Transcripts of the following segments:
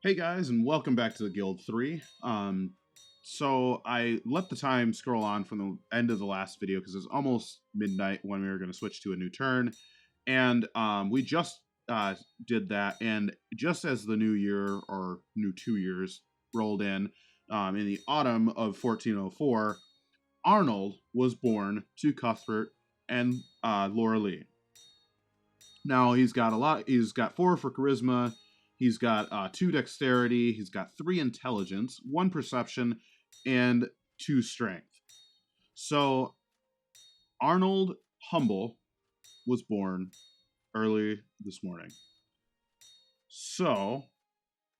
Hey guys, and welcome back to the Guild 3. So I let the time scroll on from the end of the last video because it was almost midnight when we were going to switch to a new turn, and we just did that. And just as the new year or new 2 years rolled in the autumn of 1404, Arnold was born to Cuthbert and Laura Lee. Now he's got a lot. He's got 4 for charisma. He's got 2 dexterity. He's got 3 intelligence, 1 perception, and 2 strength. So Arnold Humble was born early this morning. So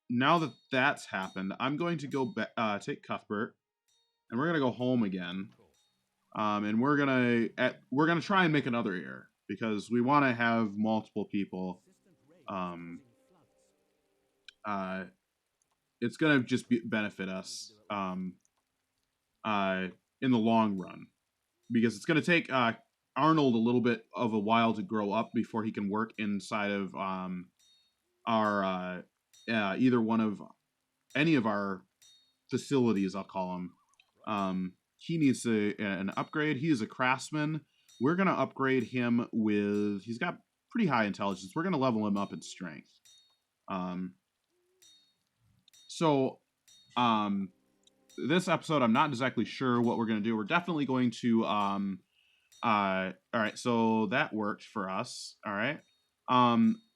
now that that's happened, I'm going to go take Cuthbert, and we're gonna go home again. And we're gonna try and make another heir because we want to have multiple people. It's gonna just benefit us in the long run because it's gonna take Arnold a little bit of a while to grow up before he can work inside of our either one of any of our facilities. I'll call them. He needs an upgrade. He is a craftsman. We're gonna upgrade him with. He's got pretty high intelligence. We're gonna level him up in strength. So, this episode, I'm not exactly sure what we're going to do. We're definitely going to, all right, so that worked for us. All right.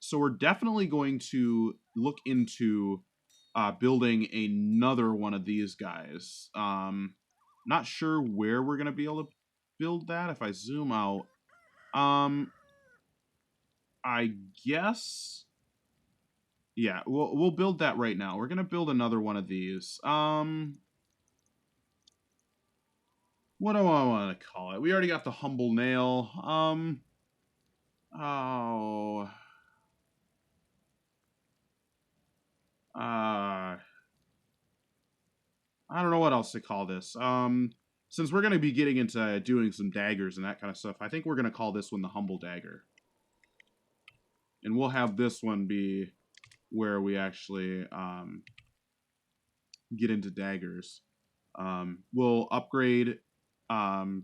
So we're definitely going to look into, building another one of these guys. Not sure where we're going to be able to build that. If I zoom out, I guess, yeah, we'll build that right now. We're gonna build another one of these. What do I want to call it? We already got the humble nail. Oh, I don't know what else to call this. Since we're gonna be getting into doing some daggers and that kind of stuff, I think we're gonna call this one the humble dagger, and we'll have this one be where we actually get into daggers. We'll upgrade our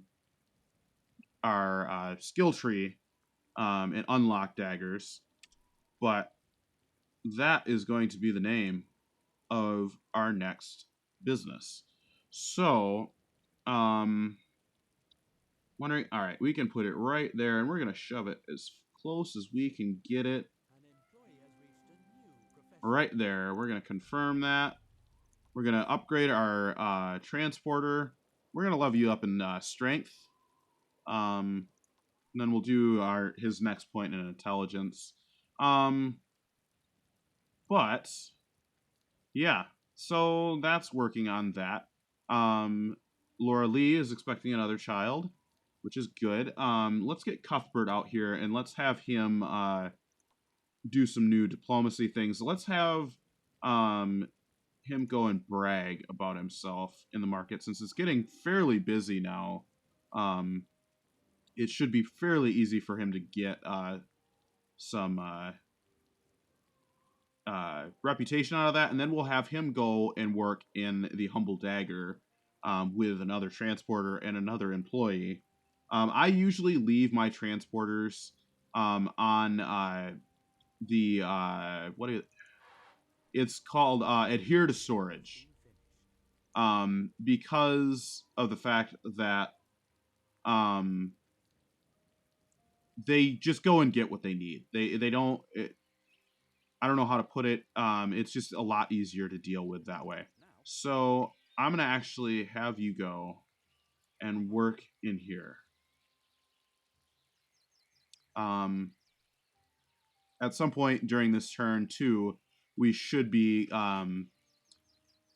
skill tree and unlock daggers, but that is going to be the name of our next business. So, wondering, all right, we can put it right there, and we're going to shove it as close as we can get it. Right there. We're going to confirm that. We're going to upgrade our transporter. We're going to level you up in strength. And then we'll do his next point in intelligence. But yeah, so that's working on that. Laura Lee is expecting another child, which is good. Let's get Cuthbert out here and let's have him do some new diplomacy things. Let's have him go and brag about himself in the market since it's getting fairly busy now. It should be fairly easy for him to get some reputation out of that, and then we'll have him go and work in the Humble Dagger with another transporter and another employee. I usually leave my transporters on the it's called adhere to storage, because of the fact that they just go and get what they need. They don't. I don't know how to put it. It's just a lot easier to deal with that way. So I'm gonna actually have you go and work in here. At some point during this turn too, we should be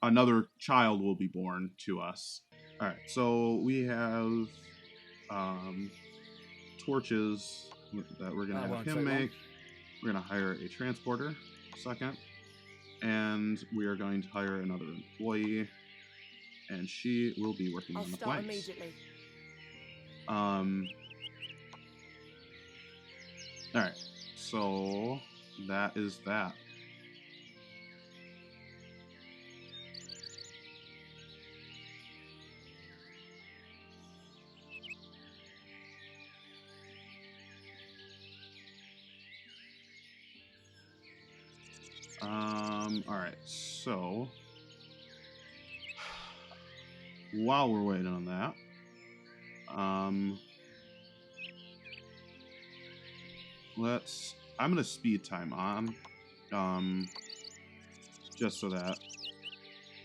another child will be born to us. All right, so we have torches that we're gonna have him make. We're gonna hire a transporter second, and we are going to hire another employee, and she will be working on the planks. Immediately. All right, so that is that. All right, so while we're waiting on that, I'm gonna speed time on, just so that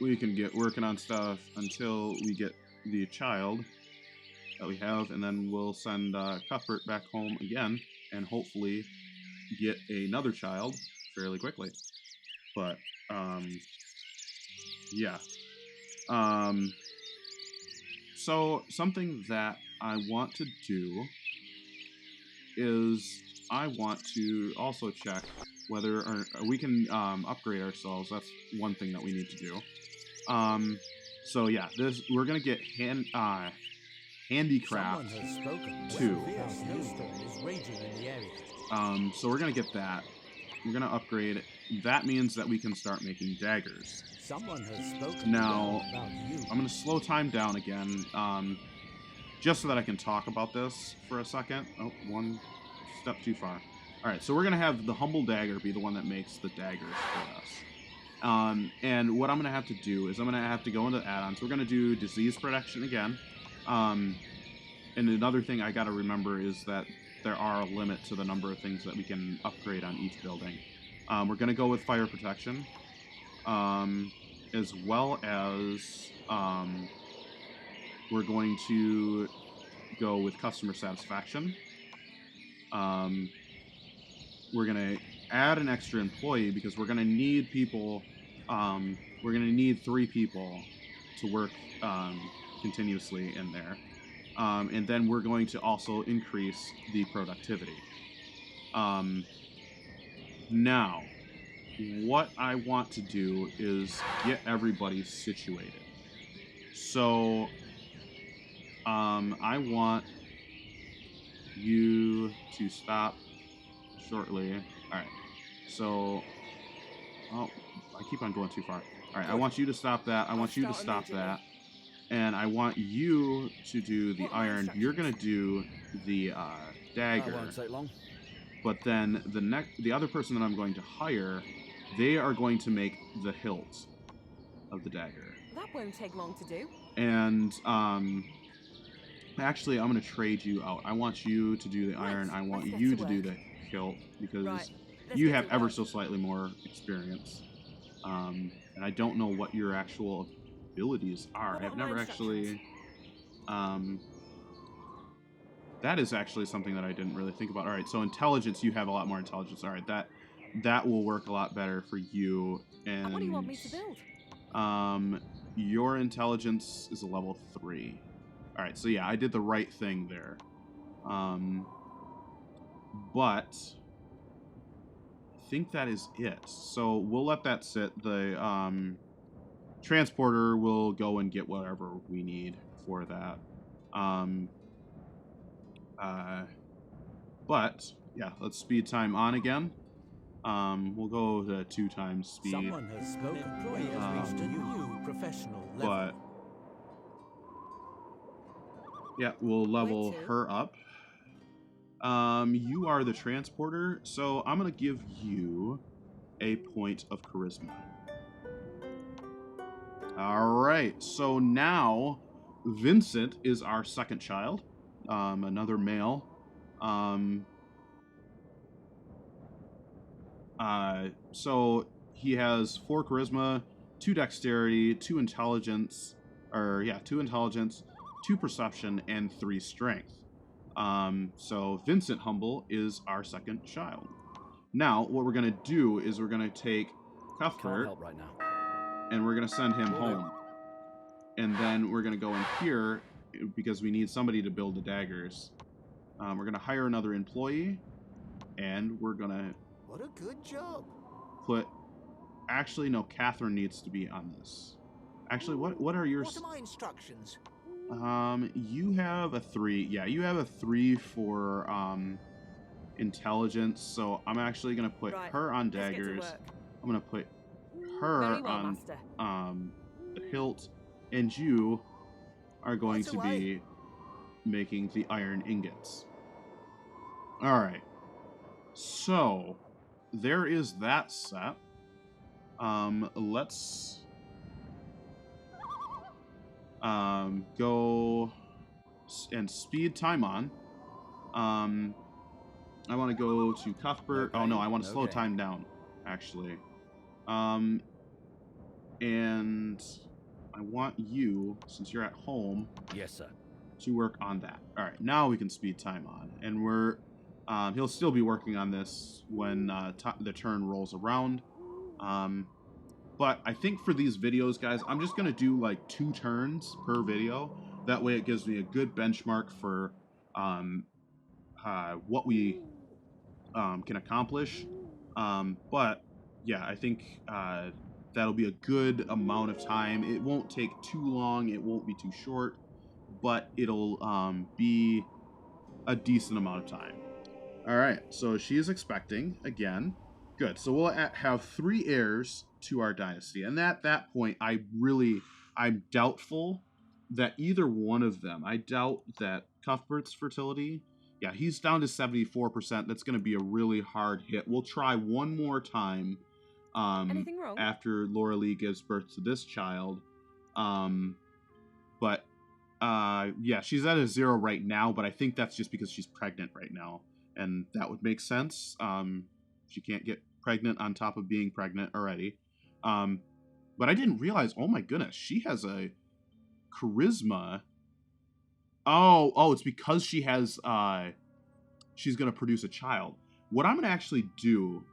we can get working on stuff until we get the child that we have, and then we'll send Cuthbert back home again, and hopefully get another child fairly quickly. But yeah. So something that I want to do is I want to also check whether we can upgrade ourselves. That's one thing that we need to do. So yeah, we're gonna get handicraft 2. So we're gonna get that. We're gonna upgrade. That means that we can start making daggers. Now, I'm gonna slow time down again, just so that I can talk about this for a second. Oh, one step too far. All right, so we're gonna have the humble dagger be the one that makes the daggers for us. And what I'm gonna have to do is I'm gonna have to go into add-ons. We're gonna do disease protection again. And another thing I gotta remember is that there are a limit to the number of things that we can upgrade on each building. We're gonna go with fire protection, as well as we're going to go with customer satisfaction. We're gonna add an extra employee because we're gonna need people. We're gonna need 3 people to work continuously in there. And then we're going to also increase the productivity. Now, what I want to do is get everybody situated. So, I want you to stop shortly. All right. So, oh, I keep on going too far. All right, I want you to stop that. I want you to stop that. And I want you to do the iron. You're gonna do the dagger. That won't take long. But then the other person that I'm going to hire, they are going to make the hilt of the dagger. That won't take long to do. And actually, I'm gonna trade you out. I want you to do the iron. I want you to do the hilt because you have ever so slightly more experience. And I don't know what your actual abilities are. I've never actually that is actually something that I didn't really think about. All right, so intelligence, you have a lot more intelligence. All right, that will work a lot better for you. And what do you want me to build? Your intelligence is a level 3. All right, so yeah, I did the right thing there. But I think that is it. So we'll let that sit. The transporter will go and get whatever we need for that. But yeah, let's speed time on again. We'll go to 2 times speed. Someone has spoken. Employee has reached a new professional level. But yeah, we'll level her up. You are the transporter, so I'm gonna give you a point of charisma. All right, so now Vincent is our second child, another male. So he has 4 charisma, 2 dexterity, 2 intelligence, 2 perception, and 3 strength. So Vincent Humble is our second child. Now, what we're gonna do is we're gonna take Cuthbert right now. and we're gonna send him home. And then we're gonna go in here because we need somebody to build the daggers. We're gonna hire another employee, and we're gonna. What a good job. Actually, no, Catherine needs to be on this. Actually, what are your? What are my instructions? You have a 3. Yeah, you have a 3 for intelligence. So I'm actually gonna put her on daggers. I'm gonna put her on the hilt, and you are going to be making the iron ingots. All right. So there is that set. Let's go and speed time on. I want to go to Cuthbert. No Oh no, pain, I want to no slow gain. time down, actually. And I want you, since you're at home, Yes, sir. to work on that. All right, now we can speed time on, and he'll still be working on this when the turn rolls around. But I think for these videos, guys, I'm just gonna do like 2 turns per video. That way, it gives me a good benchmark for what we can accomplish. But yeah, I think that'll be a good amount of time. It won't take too long. It won't be too short, but it'll be a decent amount of time. All right, so she is expecting again. Good. So we'll have 3 heirs to our dynasty, and at that point, I'm doubtful that either one of them. I doubt that Cuthbert's fertility. Yeah, he's down to 74%. That's going to be a really hard hit. We'll try one more time Anything wrong? after Laura Lee gives birth to this child. But yeah, she's at a 0 right now, but I think that's just because she's pregnant right now, and that would make sense. She can't get pregnant on top of being pregnant already. But I didn't realize, oh my goodness, she has a charisma. Oh, it's because she has she's gonna produce a child. What I'm gonna actually do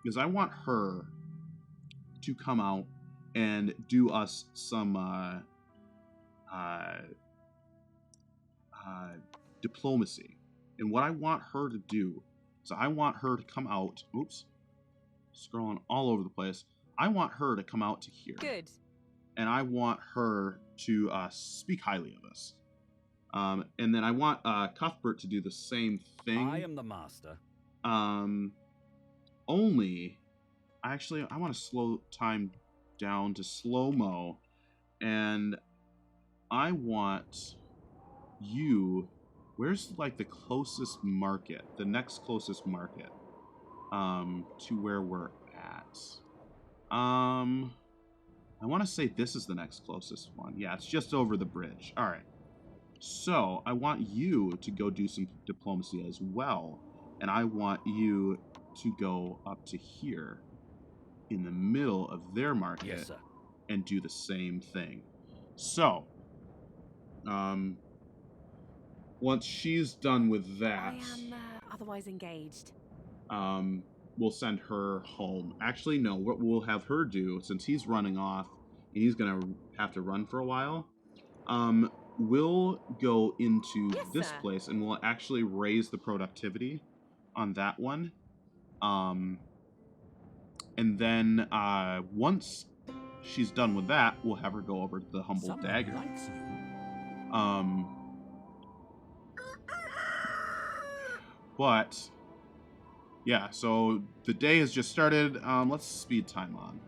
is I want her to come out and do us some diplomacy. And what I want her to do is I want her to come out. Oops, scrolling all over the place. I want her to come out to here. Good. And I want her to speak highly of us. And then I want Cuthbert to do the same thing. I am the master. Only, actually, I want to slow time down to slow-mo. And I want you, where's like the closest market, the next closest market to where we're at? I want to say this is the next closest one. Yeah, it's just over the bridge. All right. So I want you to go do some diplomacy as well, and I want you to go up to here in the middle of their market, Yes, sir. and do the same thing. So once she's done with that, I am otherwise engaged. we'll send her home. Actually, no, what we'll have her do, since he's running off and he's gonna have to run for a while, we'll go into Yes, this sir. place and we'll actually raise the productivity on that one. And then once she's done with that, we'll have her go over to the humble Someone dagger. likes you. But yeah, so the day has just started. Let's speed time on.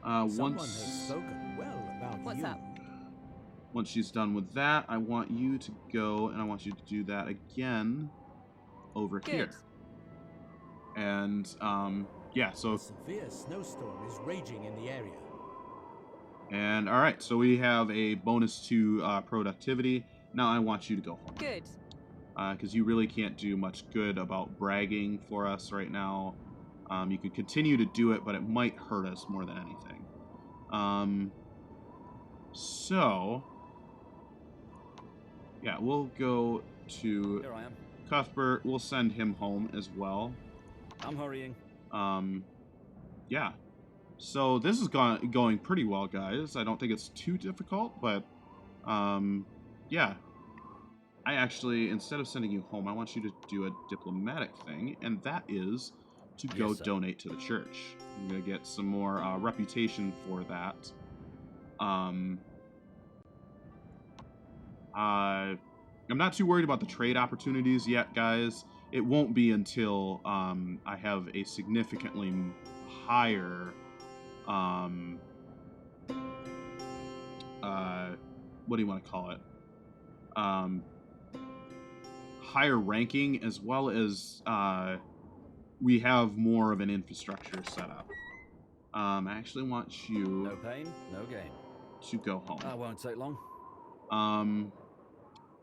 Someone Once has spoken well about What's you. up? once she's done with that, I want you to go and I want you to do that again over Good. here. And yeah, so A severe snowstorm is raging in the area. and all right, so we have a bonus to productivity. Now I want you to go home. Good. Because you really can't do much good about bragging for us right now. You could continue to do it, but it might hurt us more than anything. So, yeah, we'll go to Here I am. Cuthbert. We'll send him home as well. I'm hurrying. Yeah. So this is going pretty well, guys. I don't think it's too difficult, but yeah. I actually, instead of sending you home, I want you to do a diplomatic thing, and that is to go Yes, sir. donate to the church. I'm going to get some more reputation for that. I'm not too worried about the trade opportunities yet, guys. It won't be until I have a significantly higher what do you want to call it? Higher ranking, as well as we have more of an infrastructure set up. I actually want you No pain, no gain. to go home. That won't take long.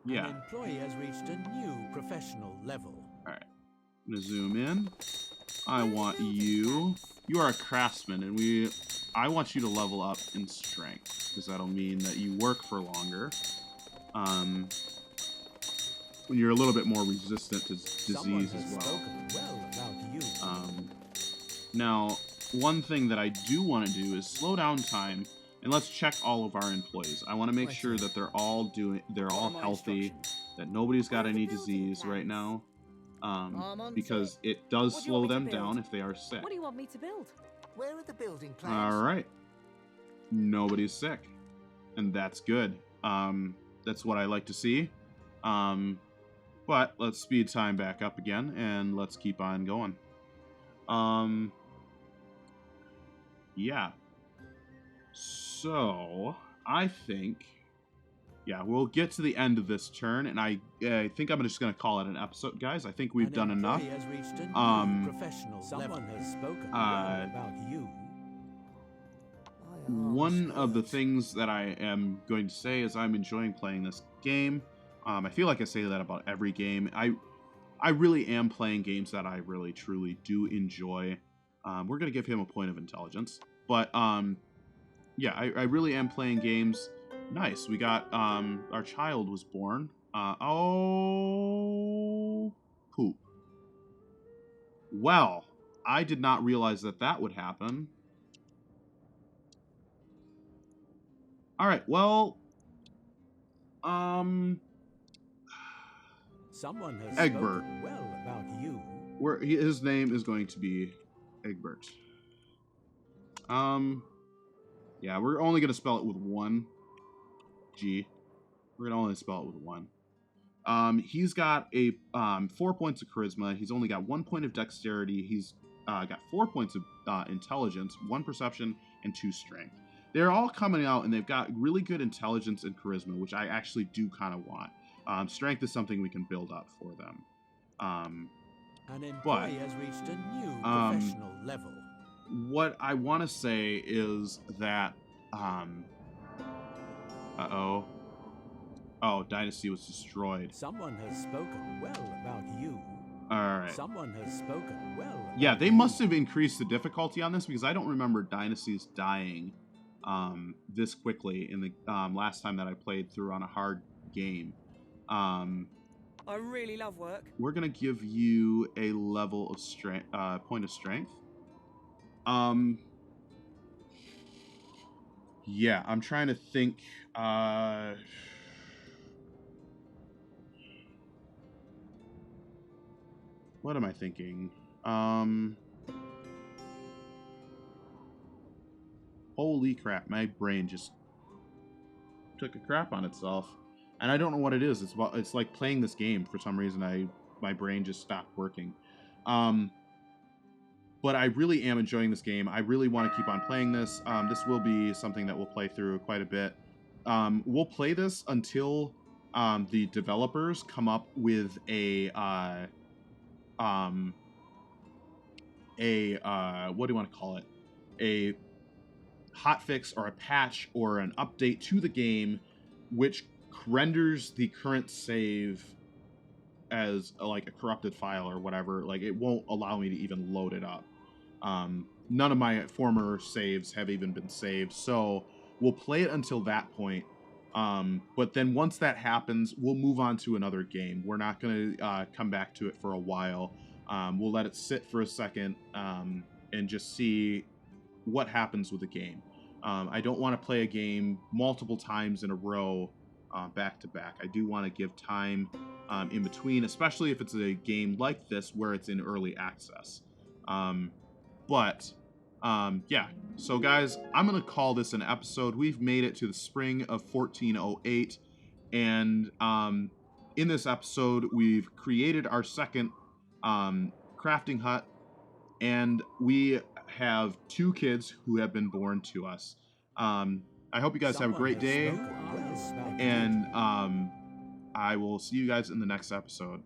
Yeah. An employee has reached a new professional level. All right. I'm gonna zoom in. I want you. You are a craftsman, and I want you to level up in strength because that'll mean that you work for longer. You're a little bit more resistant to disease as well. Now, one thing that I do want to do is slow down time, and let's check all of our employees. I want to make sure that they're all healthy, that nobody's got any disease right now, because it does slow them down if they are sick. What do you want me to build? Where are the building plans? All right, nobody's sick, and that's good. That's what I like to see. But let's speed time back up again, and let's keep on going. Yeah. So, I think, yeah, we'll get to the end of this turn, and I think I'm just going to call it an episode, guys. I think we've done enough. Someone has spoken about you. One of the things that I am going to say is I'm enjoying playing this game. I feel like I say that about every game. I really am playing games that I really, truly do enjoy. We're going to give him a point of intelligence. But, yeah, I really am playing games. Nice. We got, our child was born. Oh, poop. Well, I did not realize that that would happen. All right, well, someone has Egbert. spoken well about you. His name is going to be Egbert. Yeah, we're only gonna spell it with one G. We're gonna only spell it with one. He's got a 4 points of charisma. He's only got 1 point of dexterity. He's got 4 points of intelligence, 1 perception, and 2 strength. They're all coming out, and they've got really good intelligence and charisma, which I actually do kind of want. Strength is something we can build up for them. An employee has reached a new professional level. What I want to say is that, uh-oh. Oh, Dynasty was destroyed. Someone has spoken well about you. Alright. Someone has spoken well about Yeah, they must have increased the difficulty on this, because I don't remember Dynasties dying this quickly in the last time that I played through on a hard game. I really love work. We're gonna give you a level of strength, point of strength. Yeah, I'm trying to think. What am I thinking? Holy crap! My brain just took a crap on itself. And I don't know what it is. It's like playing this game for some reason. My brain just stopped working. But I really am enjoying this game. I really want to keep on playing this. This will be something that we'll play through quite a bit. We'll play this until the developers come up with a what do you want to call it? A hotfix or a patch or an update to the game, which renders the current save as like a corrupted file or whatever. Like, it won't allow me to even load it up. None of my former saves have even been saved, so we'll play it until that point. But then once that happens, we'll move on to another game. We're not going to come back to it for a while. We'll let it sit for a second and just see what happens with the game. I don't want to play a game multiple times in a row back to back. I do want to give time in between, especially if it's a game like this where it's in early access. Yeah, so guys, I'm going to call this an episode. We've made it to the spring of 1408, and in this episode, we've created our second crafting hut, and we have 2 kids who have been born to us. I hope you guys have a great day, and I will see you guys in the next episode.